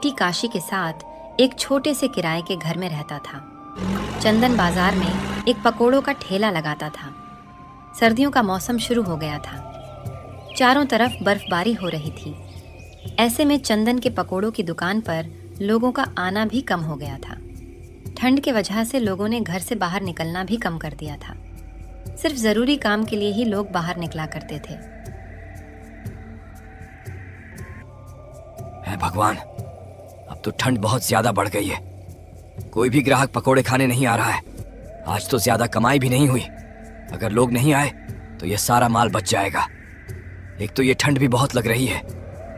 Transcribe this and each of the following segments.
बेटी काशी के साथ एक छोटे से किराए के घर में रहता था। चंदन बाजार में एक पकोड़ों का ठेला लगाता था। सर्दियों का मौसम शुरू हो गया था। चारों तरफ बर्फबारी हो रही थी। ऐसे में चंदन के पकोड़ों की दुकान पर लोगों का आना भी कम हो गया था। ठंड के वजह से लोगों ने घर से बाहर निकलना भी कम कर दिया था। सिर्फ जरूरी काम के लिए ही लोग बाहर निकला करते थे। हे भगवान, अब तो ठंड बहुत ज्यादा बढ़ गई है। कोई भी ग्राहक पकोड़े खाने नहीं आ रहा है। आज तो ज्यादा कमाई भी नहीं हुई। अगर लोग नहीं आए तो ये सारा माल बच जाएगा। एक तो ये ठंड भी बहुत लग रही है।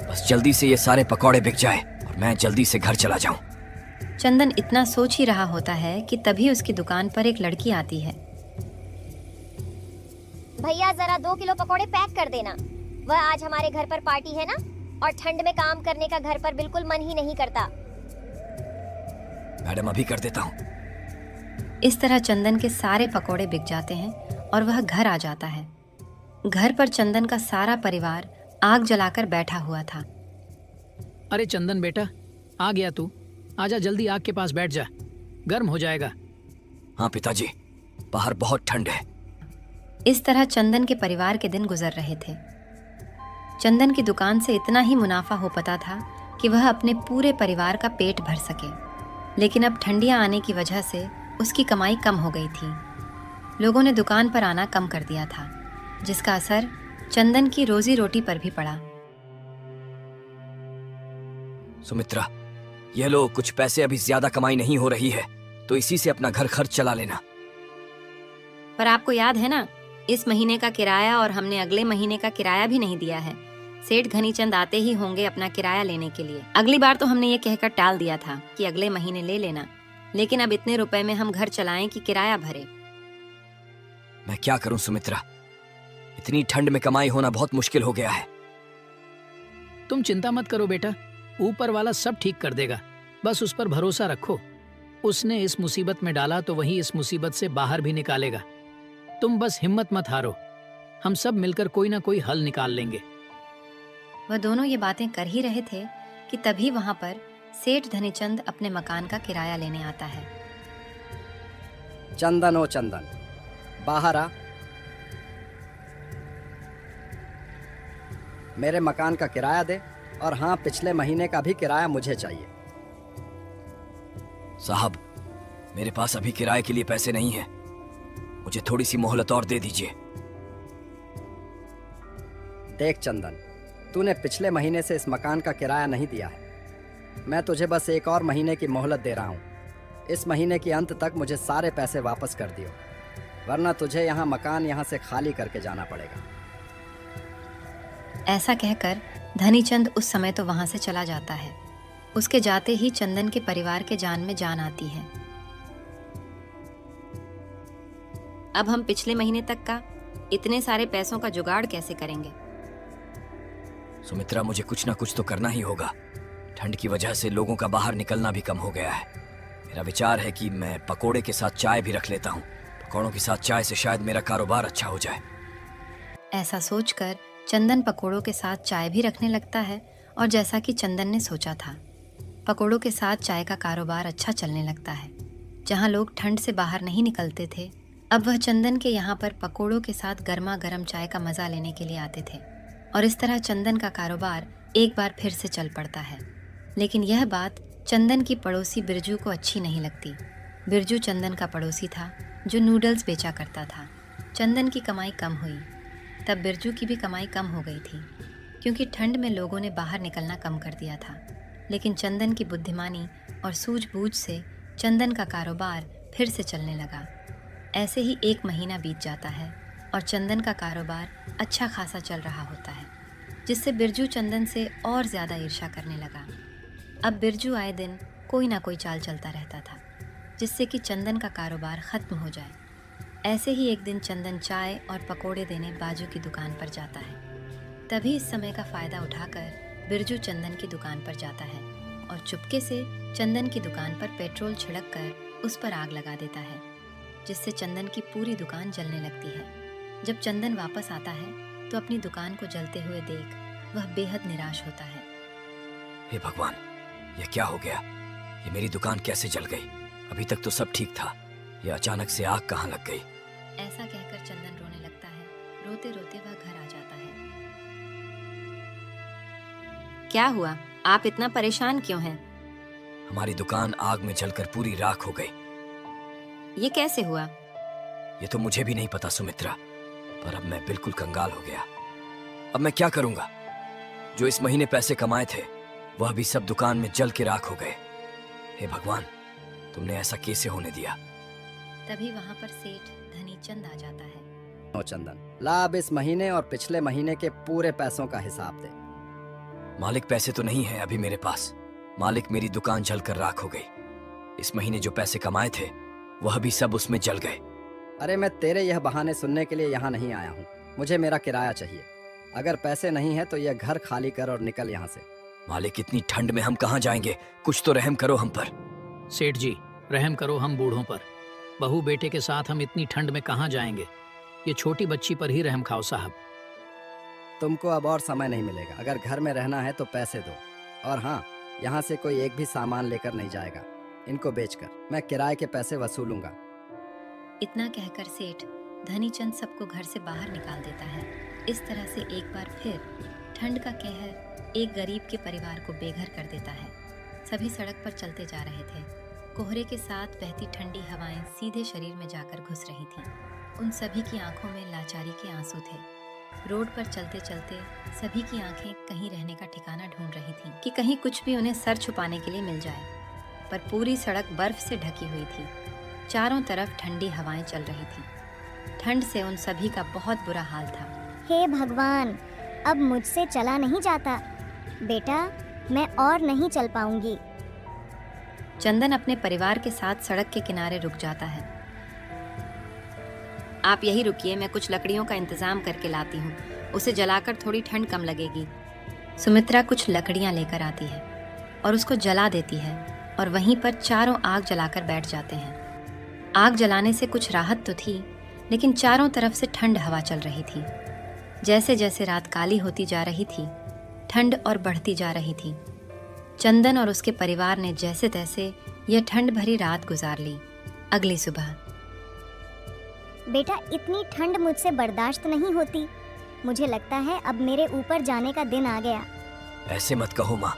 बस जल्दी से ये सारे पकोड़े बिक जाए और मैं जल्दी से घर चला जाऊं। चंदन इतना सोच ही रहा होता है कि तभी उसकी दुकान पर एक लड़की आती है। भैया जरा 2 किलो पकोड़े पैक कर देना। वह आज हमारे घर पर पार्टी है ना, और ठंड में काम करने का घर पर बिल्कुल मन ही नहीं करता। मैडम, अभी कर देता हूँ। इस तरह चंदन के सारे पकोड़े बिक जाते हैं और वह घर आ जाता है। घर पर चंदन का सारा परिवार आग जलाकर बैठा हुआ था। अरे चंदन बेटा, आ गया तू। आजा जल्दी, आग के पास बैठ जा, गर्म हो जाएगा। हाँ पिताजी, बाहर बहुत ठंड है। इस तरह चंदन के परिवार के दिन गुजर रहे थे। चंदन की दुकान से इतना ही मुनाफा हो पाता था कि वह अपने पूरे परिवार का पेट भर सके। लेकिन अब ठंडियां आने की वजह से उसकी कमाई कम हो गई थी। लोगों ने दुकान पर आना कम कर दिया था, जिसका असर चंदन की रोजी रोटी पर भी पड़ा। सुमित्रा, ये लो कुछ पैसे। अभी ज्यादा कमाई नहीं हो रही है तो इसी से अपना घर खर्च चला लेना। पर आपको याद है ना, इस महीने का किराया और हमने अगले महीने का किराया भी नहीं दिया है। सेठ घनीचंद आते ही होंगे अपना किराया लेने के लिए। अगली बार तो हमने ये कहकर टाल दिया था कि अगले महीने ले लेना, लेकिन अब इतने रुपए में हम घर चलाएं कि किराया भरे। मैं क्या करूं सुमित्रा, इतनी ठंड में कमाई होना बहुत मुश्किल हो गया है। तुम चिंता मत करो बेटा, ऊपर वाला सब ठीक कर देगा। बस उस पर भरोसा रखो। उसने इस मुसीबत में डाला तो वही इस मुसीबत से बाहर भी निकालेगा। तुम बस हिम्मत मत हारो। हम सब मिलकर कोई ना कोई हल निकाल लेंगे। वह दोनों ये बातें कर ही रहे थे कि तभी वहां पर सेठ धनीचंद अपने मकान का किराया लेने आता है। चंदन, ओ चंदन, बाहर आ। मेरे मकान का किराया दे, और हाँ, पिछले महीने का भी किराया मुझे चाहिए। साहब, मेरे पास अभी किराए के लिए पैसे नहीं है। मुझे थोड़ी सी मोहलत और दे दीजिए। देख चंदन, तूने पिछले महीने से इस मकान का किराया नहीं दिया है। मैं तुझे बस एक और महीने की मोहलत दे रहा हूँ। इस महीने के अंत तक मुझे सारे पैसे वापस कर दियो, वरना तुझे यहाँ मकान यहाँ से खाली करके जाना पड़ेगा। ऐसा कहकर धनीचंद उस समय तो वहां से चला जाता है। उसके जाते ही चंदन के परिवार के जान में जान आती है। अब हम पिछले महीने तक का इतने सारे पैसों का जुगाड़ कैसे करेंगे? सुमित्रा, मुझे कुछ ना कुछ तो करना ही होगा। ठंड की वजह से लोगों का बाहर निकलना भी कम हो गया है। मेरा विचार है कि मैं पकोड़े के साथ चाय भी रख लेता हूँ। पकोड़ों के साथ चाय से शायद मेरा कारोबार अच्छा हो जाए। ऐसा सोचकर चंदन पकोड़ों के साथ चाय भी रखने लगता है, और जैसा कि चंदन ने सोचा था, पकोड़ों के साथ चाय का कारोबार अच्छा चलने लगता है। जहाँ लोग ठंड से बाहर नहीं निकलते थे, अब वह चंदन के यहाँ पर पकोड़ों के साथ गर्मा गर्म चाय का मज़ा लेने के लिए आते थे। और इस तरह चंदन का कारोबार एक बार फिर से चल पड़ता है। लेकिन यह बात चंदन की पड़ोसी बिरजू को अच्छी नहीं लगती। बिरजू चंदन का पड़ोसी था जो नूडल्स बेचा करता था। चंदन की कमाई कम हुई, तब बिरजू की भी कमाई कम हो गई थी, क्योंकि ठंड में लोगों ने बाहर निकलना कम कर दिया था। लेकिन चंदन की बुद्धिमानी और सूझबूझ से चंदन का कारोबार फिर से चलने लगा। ऐसे ही 1 महीना बीत जाता है और चंदन का कारोबार अच्छा खासा चल रहा होता है, जिससे बिरजू चंदन से और ज़्यादा ईर्ष्या करने लगा। अब बिरजू आए दिन कोई ना कोई चाल चलता रहता था, जिससे कि चंदन का कारोबार ख़त्म हो जाए। ऐसे ही एक दिन चंदन चाय और पकोड़े देने बाजू की दुकान पर जाता है। तभी इस समय का फ़ायदा उठाकर बिरजू चंदन की दुकान पर जाता है और चुपके से चंदन की दुकान पर पेट्रोल छिड़क कर उस पर आग लगा देता है, जिससे चंदन की पूरी दुकान जलने लगती है। जब चंदन वापस आता है तो अपनी दुकान को जलते हुए देख वह बेहद निराश होता है। हे भगवान, ये क्या हो गया? ये मेरी दुकान कैसे जल गई? अभी तक तो सब ठीक था, ये अचानक से आग कहाँ लग गई? ऐसा कहकर चंदन रोने लगता है। रोते रोते वह घर आ जाता है। क्या हुआ? आप इतना परेशान क्यों हैं? हमारी दुकान आग में जलकर पूरी राख हो गई। ये कैसे हुआ? ये तो मुझे भी नहीं पता सुमित्रा, पर अब मैं बिल्कुल कंगाल हो गया। अब मैं क्या करूंगा? जो इस महीने पैसे कमाए थे वह भी सब दुकान में जल के राख हो गए। हे भगवान, तुमने ऐसा कैसे होने दिया? तभी वहां पर सेठ धनीचंद आ जाता है। नो चंदन, ला अब इस महीने और पिछले महीने के पूरे पैसों का हिसाब दे। मालिक, पैसे तो नहीं है अभी मेरे पास। मालिक, मेरी दुकान जलकर राख हो गई। इस महीने जो पैसे कमाए थे वह भी सब उसमें जल गए। अरे मैं तेरे यह बहाने सुनने के लिए यहाँ नहीं आया हूँ। मुझे मेरा किराया चाहिए। अगर पैसे नहीं है तो यह घर खाली कर और निकल यहाँ से। मालिक, इतनी ठंड में हम कहाँ जाएंगे? कुछ तो रहम करो हम पर। सेठ जी, रहम करो हम बूढ़ों पर। बहू बेटे के साथ हम इतनी ठंड में कहाँ जाएंगे? ये छोटी बच्ची पर ही रहम खाओ साहब। तुमको अब और समय नहीं मिलेगा। अगर घर में रहना है तो पैसे दो। और हाँ, यहाँ से कोई एक भी सामान लेकर नहीं जाएगा। इनको बेचकर मैं किराए के पैसे वसूलूंगा। इतना कहकर सेठ धनीचंद सबको घर से बाहर निकाल देता है। इस तरह से एक बार फिर ठंड का कहर एक गरीब के परिवार को बेघर कर देता है। सभी सड़क पर चलते जा रहे थे। कोहरे के साथ बहती ठंडी हवाएं सीधे शरीर में जाकर घुस रही थीं। उन सभी की आंखों में लाचारी के आंसू थे। रोड पर चलते चलते सभी की आंखें कहीं रहने का ठिकाना ढूंढ रही थीं कि कहीं कुछ भी उन्हें सर छुपाने के लिए मिल जाए। पर पूरी सड़क बर्फ से ढकी हुई थी। चारों तरफ ठंडी हवाएं चल रही थीं। ठंड से उन सभी का बहुत बुरा हाल था। हे भगवान, अब मुझसे चला नहीं जाता। बेटा, मैं और नहीं चल पाऊंगी। चंदन अपने परिवार के साथ सड़क के किनारे रुक जाता है। आप यही रुकिए, मैं कुछ लकड़ियों का इंतजाम करके लाती हूँ। उसे जलाकर थोड़ी ठंड कम लगेगी। सुमित्रा कुछ लकड़ियाँ लेकर आती है और उसको जला देती है और वहीं पर चारों आग जलाकर बैठ जाते हैं। आग जलाने से कुछ राहत तो थी, लेकिन चारों तरफ से ठंड हवा चल रही थी। जैसे जैसे रात काली होती जा रही थी, ठंड और बढ़ती जा रही थी। चंदन और उसके परिवार ने जैसे तैसे यह ठंड भरी रात गुजार ली। अगली सुबह बेटा, इतनी ठंड मुझसे बर्दाश्त नहीं होती। मुझे लगता है अब मेरे ऊपर जाने का दिन आ गया। ऐसे मत कहो माँ,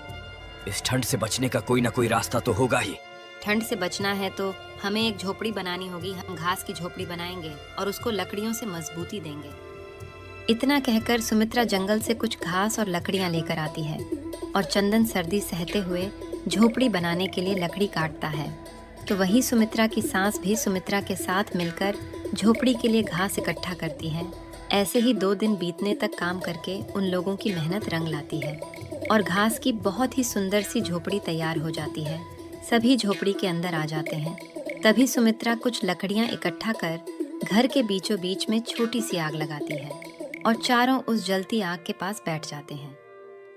इस ठंड से बचने का कोई ना कोई रास्ता तो होगा ही। ठंड से बचना है तो हमें एक झोपड़ी बनानी होगी। हम घास की झोपड़ी बनाएंगे और उसको लकड़ियों से मजबूती देंगे। इतना कहकर सुमित्रा जंगल से कुछ घास और लकड़ियां लेकर आती है और चंदन सर्दी सहते हुए झोपड़ी बनाने के लिए लकड़ी काटता है। तो वही सुमित्रा की सास भी सुमित्रा के साथ मिलकर झोपड़ी के लिए घास इकट्ठा करती है। ऐसे ही 2 दिन बीतने तक काम करके उन लोगों की मेहनत रंग लाती है और घास की बहुत ही सुंदर सी झोपड़ी तैयार हो जाती है। सभी झोपड़ी के अंदर आ जाते हैं। तभी सुमित्रा कुछ लकड़ियां इकट्ठा कर घर के बीचों बीच में छोटी सी आग लगाती है और चारों उस जलती आग के पास बैठ जाते हैं,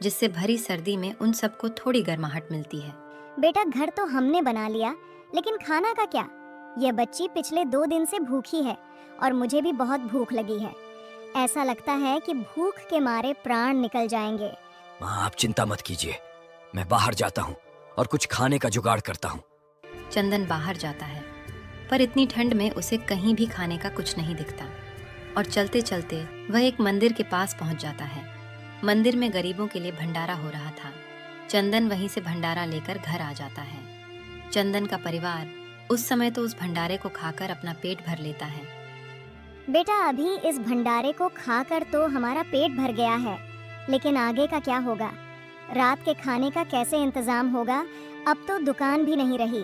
जिससे भरी सर्दी में उन सबको थोड़ी गर्माहट मिलती है। बेटा, घर तो हमने बना लिया, लेकिन खाना का क्या? यह बच्ची पिछले 2 दिन से भूखी है और मुझे भी बहुत भूख लगी है। ऐसा लगता है कि भूख के मारे प्राण निकल जाएंगे। माँ, आप चिंता मत कीजिए, मैं बाहर जाता हूँ और कुछ खाने का जुगाड़ करता हूँ। चंदन बाहर जाता है, पर इतनी ठंड में उसे कहीं भी खाने का कुछ नहीं दिखता और चलते चलते वह एक मंदिर के पास पहुंच जाता है। मंदिर में गरीबों के लिए भंडारा हो रहा था। चंदन वहीं से भंडारा लेकर घर आ जाता है। चंदन का परिवार उस समय तो उस भंडारे को खाकर अपना पेट भर लेता है। बेटा, अभी इस भंडारे को खाकर तो हमारा पेट भर गया है, लेकिन आगे का क्या होगा? रात के खाने का कैसे इंतजाम होगा? अब तो दुकान भी नहीं रही,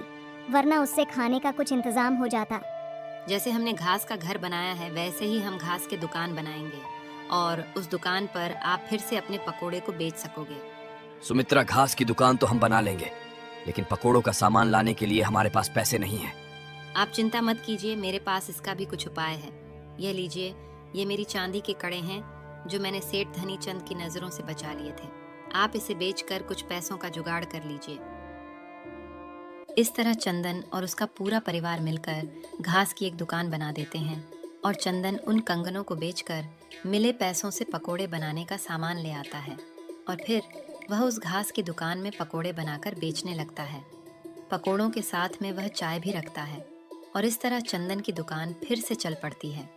वरना उससे खाने का कुछ इंतजाम हो जाता। जैसे हमने घास का घर बनाया है, वैसे ही हम घास के दुकान बनाएंगे और उस दुकान पर आप फिर से अपने पकोड़े को बेच सकोगे। सुमित्रा, घास की दुकान तो हम बना लेंगे, लेकिन पकोड़ों का सामान लाने के लिए हमारे पास पैसे नहीं हैं। आप चिंता मत कीजिए, मेरे पास इसका भी कुछ उपाय है। यह लीजिए, ये मेरी चांदी के कड़े हैं जो मैंने सेठ धनीचंद की नजरों से बचा लिए थे। आप इसे बेचकर कुछ पैसों का जुगाड़ कर लीजिए। इस तरह चंदन और उसका पूरा परिवार मिलकर घास की एक दुकान बना देते हैं और चंदन उन कंगनों को बेचकर मिले पैसों से पकोड़े बनाने का सामान ले आता है और फिर वह उस घास की दुकान में पकोड़े बनाकर बेचने लगता है। पकोड़ों के साथ में वह चाय भी रखता है और इस तरह चंदन की दुकान फिर से चल पड़ती है।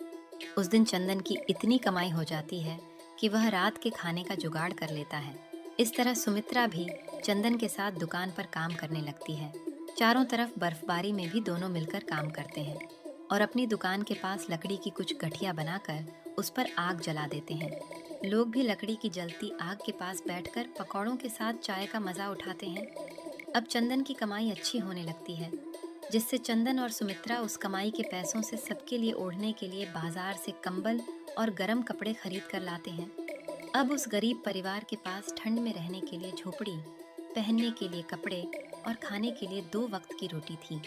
उस दिन चंदन की इतनी कमाई हो जाती है कि वह रात के खाने का जुगाड़ कर लेता है। इस तरह सुमित्रा भी चंदन के साथ दुकान पर काम करने लगती है। चारों तरफ बर्फबारी में भी दोनों मिलकर काम करते हैं और अपनी दुकान के पास लकड़ी की कुछ गठिया बनाकर उस पर आग जला देते हैं। लोग भी लकड़ी की जलती आग के पास बैठकर पकौड़ों के साथ चाय का मजा उठाते हैं। अब चंदन की कमाई अच्छी होने लगती है, जिससे चंदन और सुमित्रा उस कमाई के पैसों से सबके लिए ओढ़ने के लिए बाजार से कंबल और गर्म कपड़े खरीद कर लाते हैं। अब उस गरीब परिवार के पास ठंड में रहने के लिए झोपड़ी, पहनने के लिए कपड़े और खाने के लिए 2 वक्त की रोटी थी।